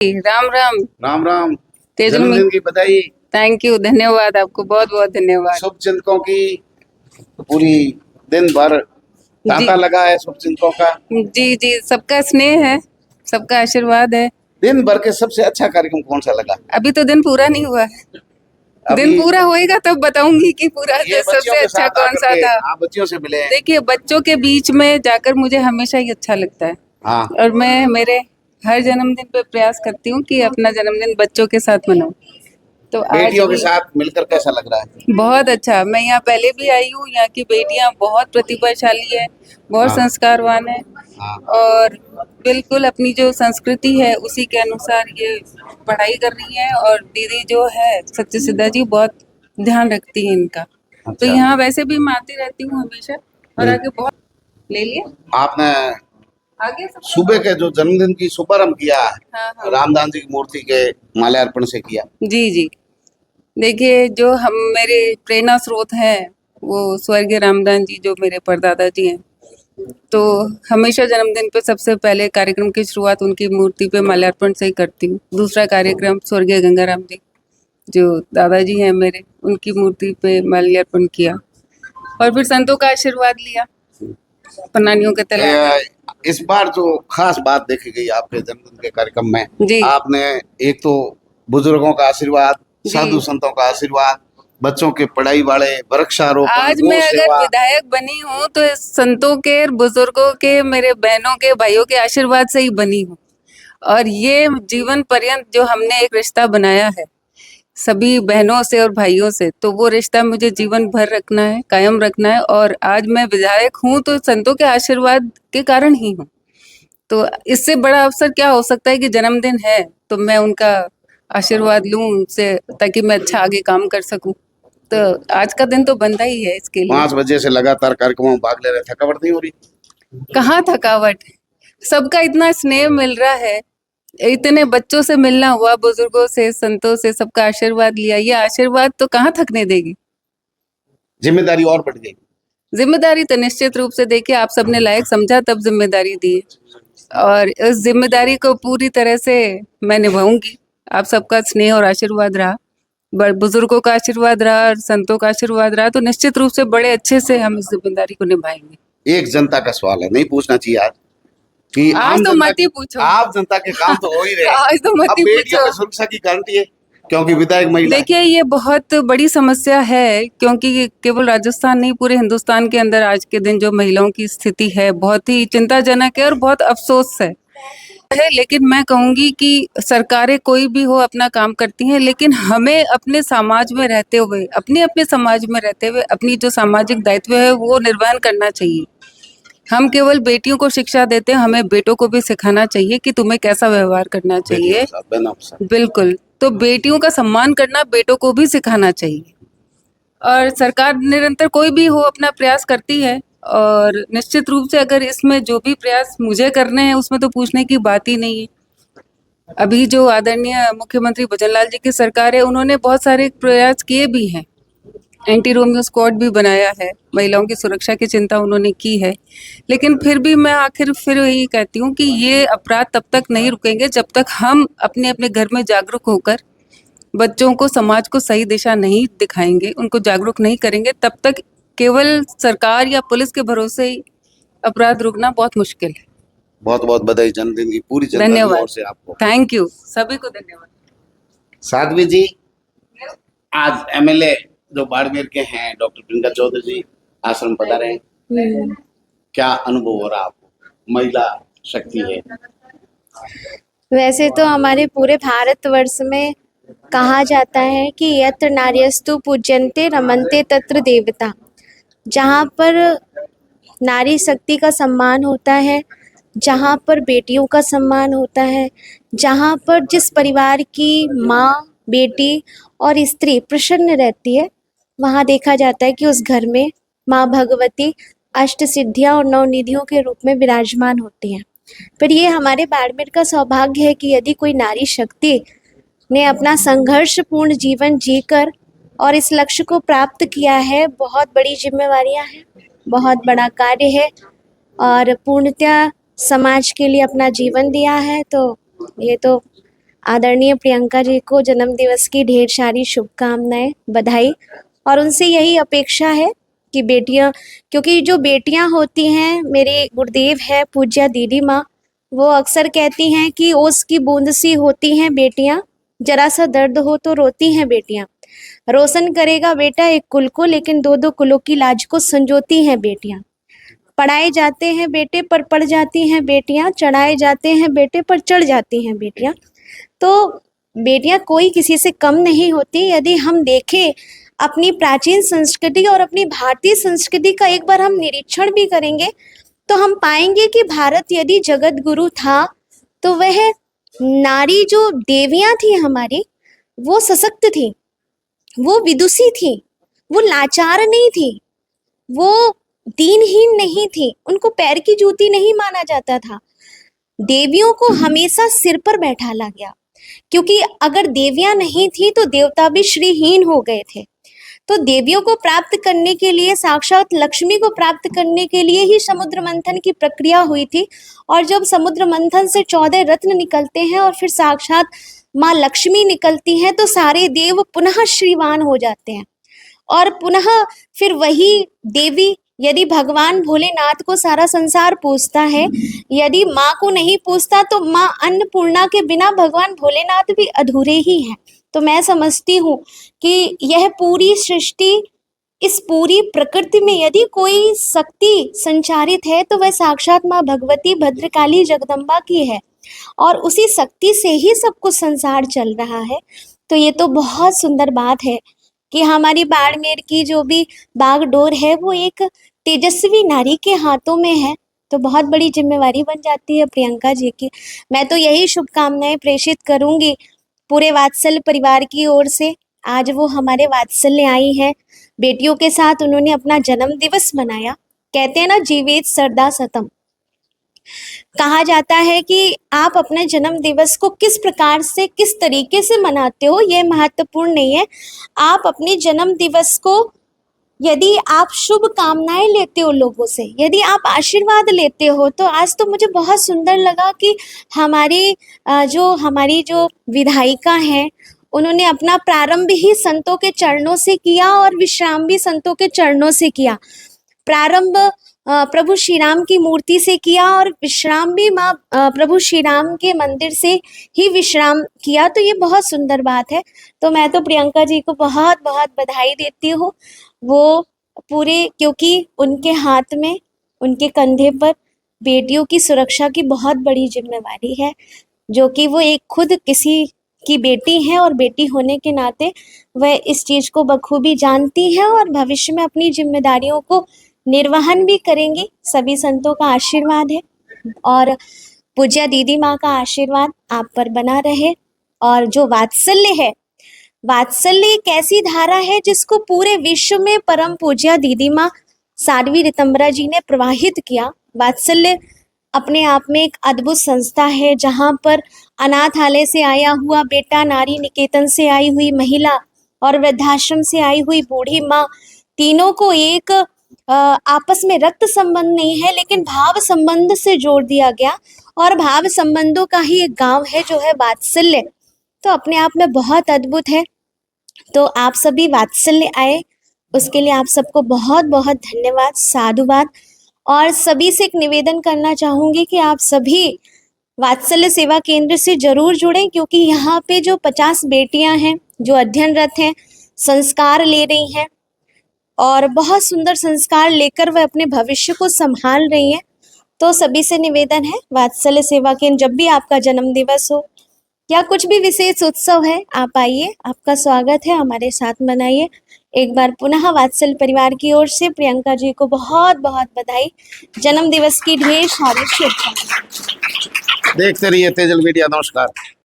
राम राम। राम राम। तेजुल में जन्मदिन की बधाई। थैंक यू, धन्यवाद आपको, बहुत बहुत धन्यवाद। शुभचिंतकों की पूरी दिन भर जी तांता लगा है शुभचिंतकों का। जी जी, सबका स्नेह है, सबका आशीर्वाद है। दिन भर के सबसे अच्छा कार्यक्रम कौन सा लगा? अभी तो दिन पूरा नहीं हुआ है, दिन अभी पूरा होएगा तब बताऊंगी कि पूरा ये बच्चियों सबसे के अच्छा साथ कौन आकर सा के था। आप बच्चियों से मिले हैं। देखिए, बच्चों के बीच में जाकर मुझे हमेशा ही अच्छा लगता है। हाँ, और मैं मेरे हर जन्मदिन पे प्रयास करती हूँ कि अपना जन्मदिन बच्चों के साथ मनाऊं। तो आज बेटियों के भी साथ मिलकर कैसा लग रहा है? बहुत अच्छा। मैं यहाँ पहले भी आई हूँ, यहाँ की बेटियाँ बहुत प्रतिभाशाली है, बहुत हाँ संस्कारवान है। हाँ। और बिल्कुल अपनी जो संस्कृति है उसी के अनुसार ये पढ़ाई कर रही है। और दीदी जो है सत्य सिद्धा जी बहुत ध्यान रखती है इनका। तो अच्छा। यहाँ वैसे भी मैं आती रहती हूँ हमेशा। और हम्म। आगे बहुत ले लिए आपने आगे सबका सुबह के जो जन्मदिन की शुभारंभ किया हाँ है हाँ रामदास जी की मूर्ति के माल्यार्पण से किया। जी जी। देखिए, जो हम मेरे प्रेरणा स्रोत हैं वो स्वर्गीय रामदास जी जो मेरे परदादा जी हैं। तो हमेशा जन्मदिन पे सबसे पहले कार्यक्रम की शुरुआत उनकी मूर्ति पे माल्यार्पण से ही करती हूँ। दूसरा कार्यक्रम स्वर्गीय गंगाराम जी जो दादाजी हैं मेरे, उनकी मूर्ति पे माल्यार्पण किया। और फिर संतों का आशीर्वाद लिया पन्नानियों के तले आकर। इस बार जो खास बात देखी गई आपके जन्मदिन के कार्यक्रम में, जी आपने एक तो बुजुर्गों का आशीर्वाद, साधु जी। संतों का आशीर्वाद, बच्चों के पढ़ाई वाले, वृक्षारोपण, आज गौ मैं अगर सेवा। विधायक बनी हूँ तो इस संतों के, बुजुर्गों के, मेरे बहनों के, भाइयों के आशीर्वाद से ही बनी हूँ। और ये जीवन पर्यंत जो हमने एक रिश्ता बनाया है सभी बहनों से और भाइयों से, तो वो रिश्ता मुझे जीवन भर रखना है, कायम रखना है। और आज मैं विधायक हूँ तो संतों के आशीर्वाद के कारण ही हूँ। तो इससे बड़ा अवसर क्या हो सकता है कि जन्मदिन है तो मैं उनका आशीर्वाद लूं उनसे, ताकि मैं अच्छा आगे काम कर सकूं। तो आज का दिन तो बनता ही है इसके लिए। 5 बजे से लगातार कार्यक्रमों में भाग ले रहे, थकावट नहीं हो रही? कहाँ थकावट, सबका इतना स्नेह मिल रहा है, इतने बच्चों से मिलना हुआ, बुजुर्गों से, संतों से, सबका आशीर्वाद लिया, ये आशीर्वाद तो कहाँ थकने देगी। जिम्मेदारी और बढ़ गई। जिम्मेदारी तो निश्चित रूप से, देखिए आप सबने लायक समझा तब जिम्मेदारी दी है। और इस जिम्मेदारी को पूरी तरह से मैं निभाऊंगी। आप सबका स्नेह और आशीर्वाद रहा, बुजुर्गों का आशीर्वाद रहा और संतों का आशीर्वाद रहा, तो निश्चित रूप से बड़े अच्छे से हम इस जिम्मेदारी को निभाएंगे। एक जनता का सवाल है, नहीं पूछना चाहिए आज कि आज आम तो जनता मत ही की, पूछो। आम जनता के काम तो हो ही रहे हैं। आज तो मत अब ही बेटियों पूछो। की सुरक्षा की गारंटी है क्योंकि विधायक महिला है। देखिए, ये बहुत बड़ी समस्या है, क्योंकि केवल राजस्थान नहीं, पूरे हिंदुस्तान के अंदर आज के दिन जो महिलाओं की स्थिति है बहुत ही चिंताजनक है और बहुत अफसोस है। लेकिन मैं कहूंगी कि सरकारें कोई भी हो अपना काम करती हैं, लेकिन हमें अपने समाज में रहते हुए, अपने अपने समाज में रहते हुए अपनी जो सामाजिक दायित्व है वो निर्वहन करना चाहिए। हम केवल बेटियों को शिक्षा देते हैं, हमें बेटों को भी सिखाना चाहिए कि तुम्हें कैसा व्यवहार करना बेटियों चाहिए। के साथ, बहनों के साथ। बिल्कुल, तो बेटियों का सम्मान करना बेटों को भी सिखाना चाहिए। और सरकार निरंतर कोई भी हो अपना प्रयास करती है। और निश्चित रूप से अगर इसमें जो भी प्रयास मुझे करने हैं उसमें तो पूछने की बात ही नहीं है। अभी जो आदरणीय मुख्यमंत्री भजनलाल जी की सरकार है, उन्होंने बहुत सारे प्रयास किए भी हैं। एंटी रोमियो स्क्वाड भी बनाया है, महिलाओं की सुरक्षा की चिंता उन्होंने की है। लेकिन फिर भी मैं आखिर फिर यही कहती हूँ कि ये अपराध तब तक नहीं रुकेंगे जब तक हम अपने अपने घर में जागरूक होकर बच्चों को, समाज को सही दिशा नहीं दिखाएंगे, उनको जागरूक नहीं करेंगे, तब तक केवल सरकार या पुलिस के भरोसे ही अपराध रुकना बहुत मुश्किल है। बहुत बहुत बधाई जन्मदिन की पूरी जनता की धन्यवाद, ओर से आपको। थैंक यू, सभी को धन्यवाद। साध्वी जी, आज एमएलए जो बाड़मेर के हैं डॉक्टर प्रियंका चौधरी जी आश्रम पधारे हैं, क्या अनुभव हो रहा आपको? महिला शक्ति है। वैसे तो हमारे पूरे भारतवर्ष में कहा जाता है कि यत्र नार्यस्तु पूज्यन्ते रमन्ते तत्र देवता। जहाँ पर नारी शक्ति का सम्मान होता है, जहाँ पर बेटियों का सम्मान होता है, जहाँ पर जिस परिवार की माँ, बेटी और स्त्री प्रसन्न रहती है, वहाँ देखा जाता है कि उस घर में माँ भगवती अष्ट सिद्धियाँ और नौ निधियों के रूप में विराजमान होती हैं। पर ये हमारे बाड़मेर का सौभाग्य है कि यदि कोई नारी शक्ति ने अपना संघर्षपूर्ण जीवन जीकर और इस लक्ष्य को प्राप्त किया है, बहुत बड़ी जिम्मेवारियां हैं, बहुत बड़ा कार्य है और पूर्णतया समाज के लिए अपना जीवन दिया है, तो ये तो आदरणीय प्रियंका जी को जन्म दिवस की ढेर सारी शुभकामनाएं, बधाई। और उनसे यही अपेक्षा है कि बेटियां, क्योंकि जो बेटियां होती हैं, मेरे गुरुदेव है पूज्य दीदी माँ, वो अक्सर कहती हैं कि ओस की बूंद सी होती हैं बेटियां, जरा सा दर्द हो तो रोती हैं बेटियां। रोशन करेगा बेटा एक कुल को, लेकिन दो दो कुलों की लाज को संजोती हैं बेटियां। पढ़ाए जाते हैं बेटे पर पढ़ जाती हैं बेटियां, चढ़ाए जाते हैं बेटे पर चढ़ जाती हैं बेटियां। तो बेटियां कोई किसी से कम नहीं होती। यदि हम देखें अपनी प्राचीन संस्कृति और अपनी भारतीय संस्कृति का एक बार हम निरीक्षण भी करेंगे, तो हम पाएंगे कि भारत यदि जगत गुरु था, तो वह नारी जो देवियां थी हमारी, वो सशक्त थी, वो विदुषी थी, वो लाचार नहीं थी, वो दीनहीन नहीं थी, उनको पैर की जूती नहीं माना जाता था। देवियों को हमेशा सिर पर बैठाला गया, क्योंकि अगर देवियां नहीं थी तो देवता भी श्रीहीन हो गए थे। तो देवियों को प्राप्त करने के लिए, साक्षात लक्ष्मी को प्राप्त करने के लिए ही समुद्र मंथन की प्रक्रिया हुई थी। और जब समुद्र मंथन से 14 रत्न निकलते हैं और फिर साक्षात माँ लक्ष्मी निकलती हैं, तो सारे देव पुनः श्रीवान हो जाते हैं। और पुनः फिर वही देवी, यदि भगवान भोलेनाथ को सारा संसार पूजता है, यदि माँ को नहीं पूजता, तो माँ अन्नपूर्णा के बिना भगवान भोलेनाथ भी अधूरे ही हैं। तो मैं समझती हूँ कि यह पूरी सृष्टि, इस पूरी प्रकृति में यदि कोई शक्ति संचारित है, तो वह साक्षात माँ भगवती भद्रकाली जगदम्बा की है। और उसी शक्ति से ही सब कुछ संसार चल रहा है। तो ये तो बहुत सुंदर बात है कि हमारी बाड़मेर की जो भी बागडोर है, वो एक तेजस्वी नारी के हाथों में है। तो बहुत बड़ी जिम्मेवारी बन जाती है प्रियंका जी की। मैं तो यही शुभकामनाएं प्रेषित करूंगी पूरे वात्सल्य परिवार की ओर से। आज वो हमारे वात्सल्य आई हैं, बेटियों के साथ उन्होंने अपना जन्म दिवस मनाया। कहते हैं ना, जीवेत सरदा सतम। कहा जाता है कि आप अपने जन्म दिवस को किस प्रकार से, किस तरीके से मनाते हो, ये महत्वपूर्ण नहीं है। आप अपने जन्म दिवस को, यदि आप शुभ कामनाएं लेते हो लोगों से, यदि आप आशीर्वाद लेते हो, तो आज तो मुझे बहुत सुंदर लगा कि हमारी जो विधायिका हैं, उन्होंने अपना प्रारंभ ही संतों के चरणों से किया और विश्राम भी संतों के चरणों से किया। प्रारंभ प्रभु श्री राम की मूर्ति से किया और विश्राम भी माँ प्रभु श्री राम के मंदिर से ही विश्राम किया। तो ये बहुत सुंदर बात है। तो मैं तो प्रियंका जी को बहुत बहुत बधाई देती हूँ। वो पूरे, क्योंकि उनके हाथ में, उनके कंधे पर बेटियों की सुरक्षा की बहुत बड़ी जिम्मेवारी है, जो कि वो एक खुद किसी की बेटी हैं और बेटी होने के नाते वह इस चीज़ को बखूबी जानती हैं और भविष्य में अपनी जिम्मेदारियों को निर्वहन भी करेंगी। सभी संतों का आशीर्वाद है और पूज्य दीदी माँ का आशीर्वाद आप पर बना रहे। और जो वात्सल्य है, वात्सल्य एक ऐसी धारा है जिसको पूरे विश्व में परम पूज्य दीदी माँ साध्वी ऋतंबरा जी ने प्रवाहित किया। वात्सल्य अपने आप में एक अद्भुत संस्था है, जहाँ पर अनाथालय से आया हुआ बेटा, नारी निकेतन से आई हुई महिला और वृद्धाश्रम से आई हुई बूढ़ी माँ, तीनों को एक आपस में रक्त संबंध नहीं है, लेकिन भाव संबंध से जोड़ दिया गया। और भाव संबंधों का ही एक गांव है जो है वात्सल्य। तो अपने आप में बहुत अद्भुत है। तो आप सभी वात्सल्य आए, उसके लिए आप सबको बहुत बहुत धन्यवाद, साधुवाद। और सभी से एक निवेदन करना चाहूँगी कि आप सभी वात्सल्य सेवा केंद्र से जरूर जुड़ें, क्योंकि यहाँ पे जो 50 बेटियाँ हैं जो अध्ययनरत हैं, संस्कार ले रही हैं और बहुत सुंदर संस्कार लेकर वह अपने भविष्य को संभाल रही हैं। तो सभी से निवेदन है, वात्सल्य सेवा केंद्र, जब भी आपका जन्म दिवस हो या कुछ भी विशेष उत्सव है, आप आइए, आपका स्वागत है, हमारे साथ मनाइए। एक बार पुनः वात्सल्य परिवार की ओर से प्रियंका जी को बहुत बहुत बधाई, जन्म दिवस की ढेर सारी शुभकामनाएं। देखते रहिए तेजल मीडिया। नमस्कार।